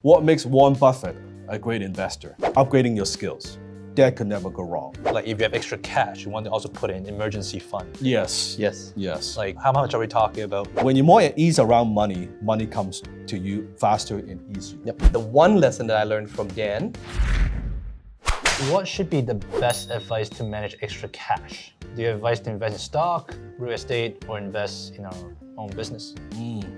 What makes Warren Buffett a great investor? Upgrading your skills. That could never go wrong. Like if you have extra cash, you want to also put in emergency fund. Yes. Yes. Yes. Like how much are we talking about? When you're more at ease around money, money comes to you faster and easier. Yep. The one lesson that I learned from Dan. What should be the best advice to manage extra cash? Do you have advice to invest in stock, real estate, or invest in our own business?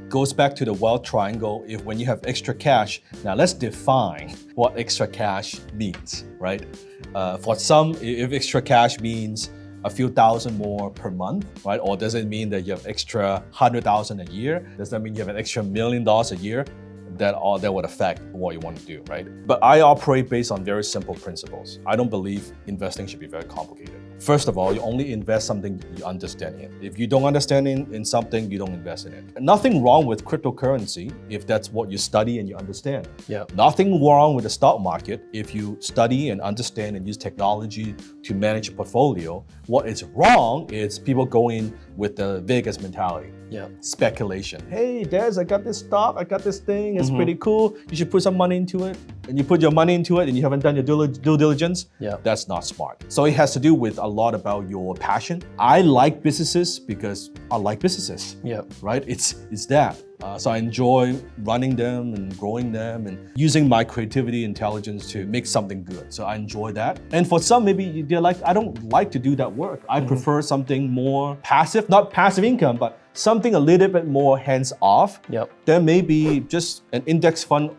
Goes back to the wealth triangle. If when you have extra cash, now let's define what extra cash means, right? For some, if extra cash means a few thousand more per month, right? Or does it mean that you have extra 100,000 a year? Does that mean you have an extra $1 million a year? That would affect what you want to do, right? But I operate based on very simple principles. I don't believe investing should be very complicated. First of all, you only invest something you understand in. If you don't understand in something, you don't invest in it. Nothing wrong with cryptocurrency if that's what you study and you understand. Yeah. Nothing wrong with the stock market if you study and understand and use technology to manage a portfolio. What is wrong is people going with the Vegas mentality. Yeah. Speculation. Hey, Des, I got this stock, I got this thing, it's pretty cool. You should put some money into it. And you put your money into it and you haven't done your due diligence. Yeah. That's not smart. So it has to do with a lot about your passion. I like businesses because I like businesses. Yeah. Right? It's that. So I enjoy running them and growing them and using my creativity, intelligence to make something good. So I enjoy that. And for some, maybe they're like, I don't like to do that work. I prefer something more passive, not passive income, but something a little bit more hands-off. Yep. Then maybe just an index fund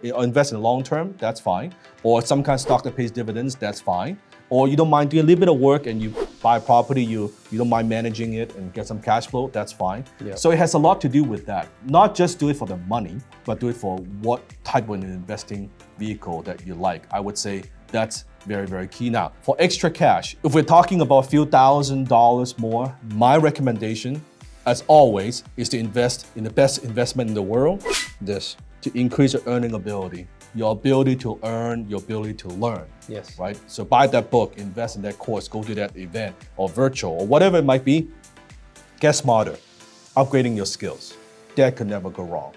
invest in the long term, that's fine. Or some kind of stock that pays dividends, that's fine. Or you don't mind doing a little bit of work and you buy property, you don't mind managing it and get some cash flow, that's fine. Yeah. So it has a lot to do with that. Not just do it for the money, but do it for what type of an investing vehicle that you like. I would say that's very, very key. Now, for extra cash, if we're talking about a few $1,000s more, my recommendation, as always, is to invest in the best investment in the world, to increase your earning ability, your ability to earn, your ability to learn. Yes. Right? So buy that book, invest in that course, go to that event or virtual or whatever it might be. Get smarter, upgrading your skills. That could never go wrong.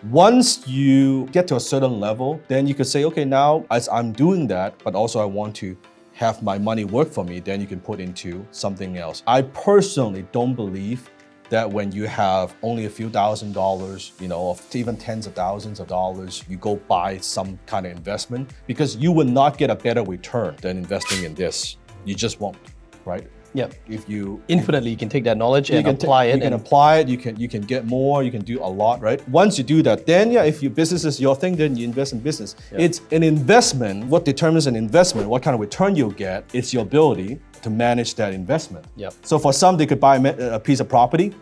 Once you get to a certain level, then you could say, okay, now as I'm doing that, but also I want to have my money work for me, then you can put into something else. I personally don't believe that when you have only a few $1,000s, or even tens of thousands of dollars, you go buy some kind of investment because you will not get a better return than investing in this. You just won't, right? Yeah. If you Infinitely, you can take that knowledge and apply it. You can apply it. You can get more. You can do a lot, right? Once you do that, then if your business is your thing, then you invest in business. Yeah. It's an investment. What determines an investment? What kind of return you'll get? It's your ability to manage that investment. Yep. So for some, they could buy a piece of property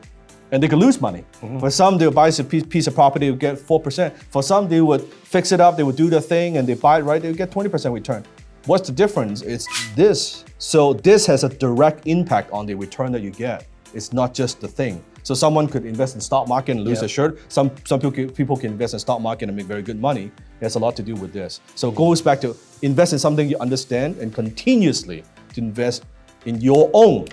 and they could lose money. For some, they'll buy a piece of property, they'll get 4%. For some, they would fix it up, they would do their thing and they buy it right, they'll get 20% return. What's the difference? It's this. So this has a direct impact on the return that you get. It's not just the thing. So someone could invest in stock market and lose their shirt. Some people can invest in stock market and make very good money. It has a lot to do with this. So it goes back to invest in something you understand and continuously to invest in your own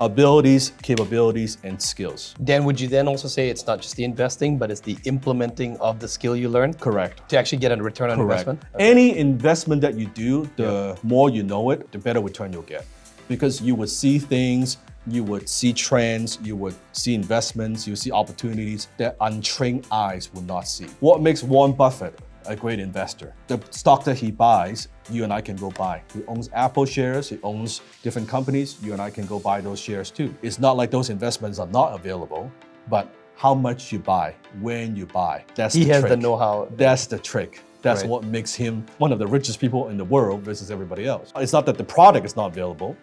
abilities, capabilities, and skills. Dan, would you then also say it's not just the investing, but it's the implementing of the skill you learned Correct. to actually get a return on investment? Any investment that you do, the more you know it, the better return you'll get. Because you would see things, you would see trends, you would see investments, you would see opportunities that untrained eyes would not see. What makes Warren Buffett a great investor? The stock that he buys, you and I can go buy. He owns Apple shares, he owns different companies, you and I can go buy those shares too. It's not like those investments are not available, but how much you buy, when you buy, that's the trick. He has the know-how. That's the trick. That's Right. what makes him one of the richest people in the world versus everybody else. It's not that the product is not available,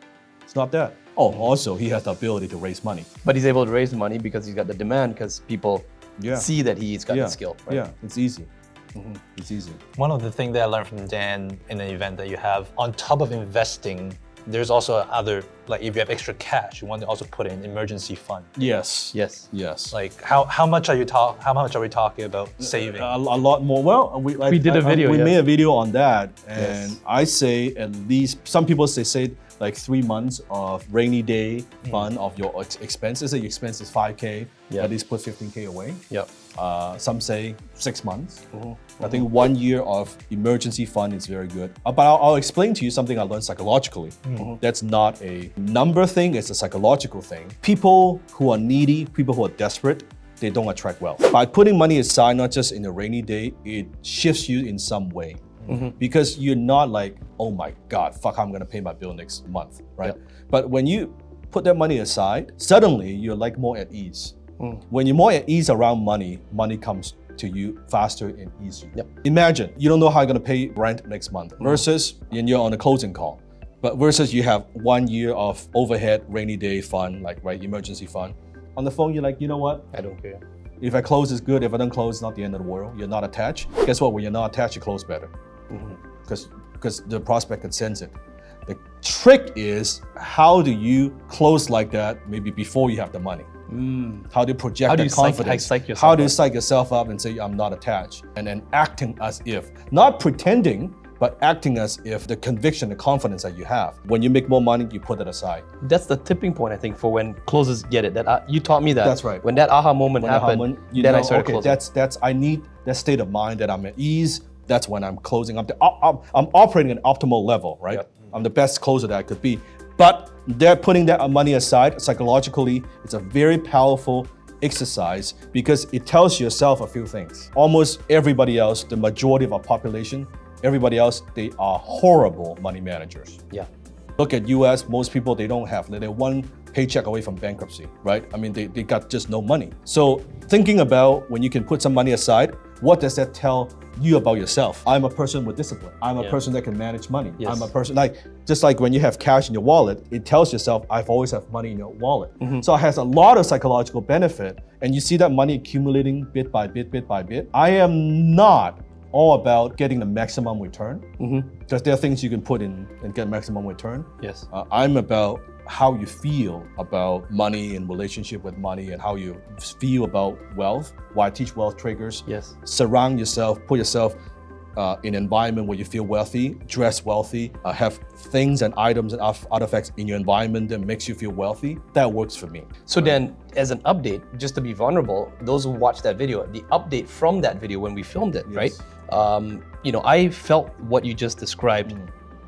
it's not that. Oh, also he has the ability to raise money. But he's able to raise the money because he's got the demand, because people see that he's got the skill. Right? Yeah, it's easy. It's easy. One of the things that I learned from Dan in the event that you have, on top of investing, there's also other, like if you have extra cash, you want to also put in emergency fund. Yes. Yes. Yes. Like how much are we talking about saving? A lot more. Well, We did a video, We yeah. made a video on that, and Yes. I say at least. Some people say like 3 months of rainy day fund of your expenses. Say your expense is 5K. Yeah. At least put 15K away. Yep. Some say 6 months. I think 1 year of emergency fund is very good. But I'll explain to you something I learned psychologically. That's not a number thing, it's a psychological thing. People who are needy, people who are desperate, they don't attract wealth. By putting money aside, not just in a rainy day, it shifts you in some way. Because you're not like, oh my God, fuck, I'm gonna pay my bill next month, right? But when you put that money aside, suddenly you're like more at ease. When you're more at ease around money, money comes to you faster and easier. Imagine you don't know how you're gonna pay rent next month versus and you're on a closing call. But versus you have 1 year of overhead rainy day fund, like emergency fund. On the phone, you're like, you know what? I don't care. If I close, it's good. If I don't close, it's not the end of the world. You're not attached. Guess what? When you're not attached, you close better. Because the prospect can sense it. The trick is, how do you close like that maybe before you have the money? How do you project How do that you confidence? psych yourself How do you up? psych yourself up and say, I'm not attached? And then acting as if, not pretending, but acting as if the conviction, the confidence that you have. When you make more money, you put it aside. That's the tipping point, I think, for when closers get it. That you taught me that. That's right. When that aha moment When happened, you then know, I started okay, closing. I need that state of mind that I'm at ease. That's when I'm closing. I'm operating at an optimal level, right? I'm the best closer that I could be. But they're putting that money aside psychologically. It's a very powerful exercise because it tells yourself a few things. Almost everybody else, the majority of our population, everybody else, they are horrible money managers. Yeah. Look at US, most people, they don't have, they're one paycheck away from bankruptcy, right? I mean, they got just no money. So thinking about when you can put some money aside, what does that tell you about yourself? I'm a person with discipline. I'm a person that can manage money. Yes. I'm a person, just like when you have cash in your wallet, it tells yourself, I've always have money in your wallet. So it has a lot of psychological benefit. And you see that money accumulating bit by bit, bit by bit. I am not all about getting the maximum return, because there are things you can put in and get maximum return. Yes. I'm about how you feel about money and relationship with money and how you feel about wealth. Why I teach wealth triggers. Yes. Surround yourself, put yourself in an environment where you feel wealthy, dress wealthy, have things and items and artifacts in your environment that makes you feel wealthy. That works for me. So then, as an update, just to be vulnerable, those who watched that video, the update from that video when we filmed it, right? I felt what you just described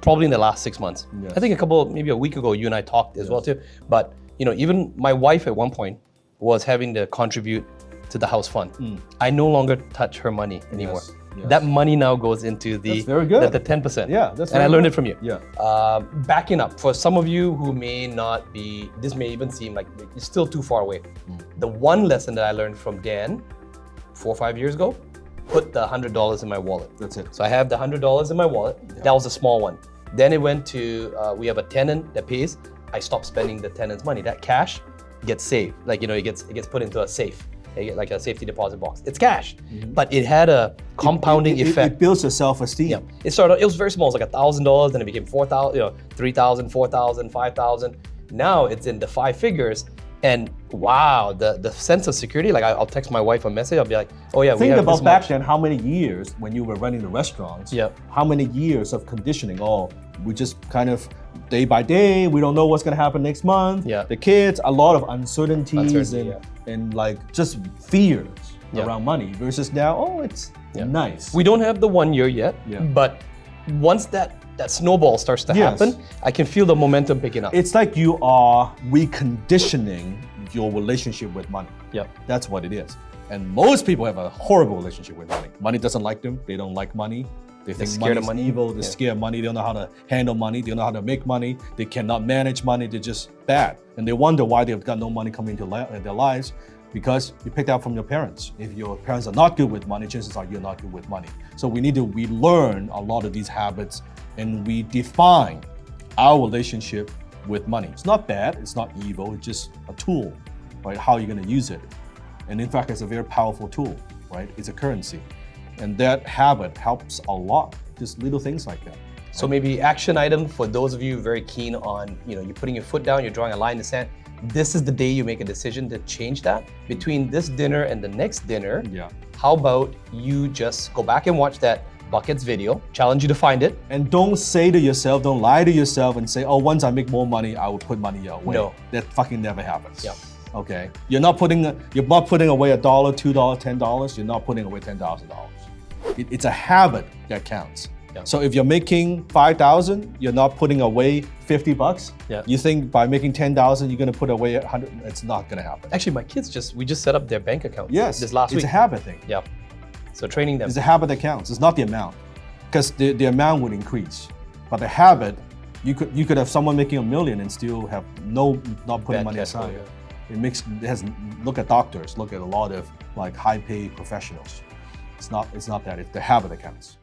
probably in the last 6 months. Yes. I think maybe a week ago, you and I talked as well too. But even my wife at one point was having to contribute to the house fund. I no longer touch her money anymore. Yes. That money now goes into the That's very good. the 10%. Yeah, that's and I very learned good. it from you. Yeah. Backing up, for some of you who may not be, this may even seem like it's still too far away. The one lesson that I learned from Dan 4 or 5 years ago, put the $100 in my wallet. That's it. So I have the $100 in my wallet. That was a small one. Then it went to, we have a tenant that pays. I stopped spending the tenant's money. That cash gets saved. It gets put into a safe, like a safety deposit box. It's cash, but it had a compounding effect. It builds your self-esteem. Yeah, it was very small. It was like $1,000, then it became $4,000, $3,000, $4,000, $5,000. Now it's in the 5 figures, and wow, the sense of security. Like I'll text my wife a message. I'll be like, oh yeah, we Think have about this back much. then, how many years when you were running the restaurants, Yep. how many years of conditioning, we just kind of day by day, we don't know what's gonna happen next month. Yeah. The kids, a lot of uncertainties Uncertainty, and like just fears Yeah. around money versus now, it's nice. We don't have the 1 year yet, Yeah. but once that snowball starts to Yes. happen, I can feel the momentum picking up. It's like you are reconditioning your relationship with money. Yep. That's what it is. And most people have a horrible relationship with money. Money doesn't like them. They don't like money. They think scared money of is money. evil. They're scared of money. They don't know how to handle money. They don't know how to make money. They cannot manage money. They're just bad. And they wonder why they've got no money coming into their lives, because you picked up from your parents. If your parents are not good with money, chances are you're not good with money. So we need to relearn a lot of these habits and we define our relationship with money. It's not bad. It's not evil. It's just a tool, right? How you're going to use it. And in fact, it's a very powerful tool, right? It's a currency. And that habit helps a lot, just little things like that. So maybe action item for those of you very keen on, you're putting your foot down, you're drawing a line in the sand. This is the day you make a decision to change that. Between this dinner and the next dinner, Yeah. how about you just go back and watch that Buckets video, challenge you to find it. And don't say to yourself, don't lie to yourself and say, oh, once I make more money, I will put money away. No. That fucking never happens. Yeah. Okay, you're not putting away $1, $2, $10. You're not putting away $10,000. It's a habit that counts. Yeah. So if you're making 5,000, you're not putting away $50. Yeah. You think by making 10,000, you're gonna put away 100? It's not gonna happen. Actually, my kids we just set up their bank account. Yes, This last it's week. a habit thing. Yeah. So training them. It's the habit that counts. It's not the amount, because the amount would increase, but the habit, you could have someone making $1 million and still have not putting Bad money cash flow, aside. Look at doctors. Look at a lot of like high-paid professionals. It's not that. It's the habit that counts.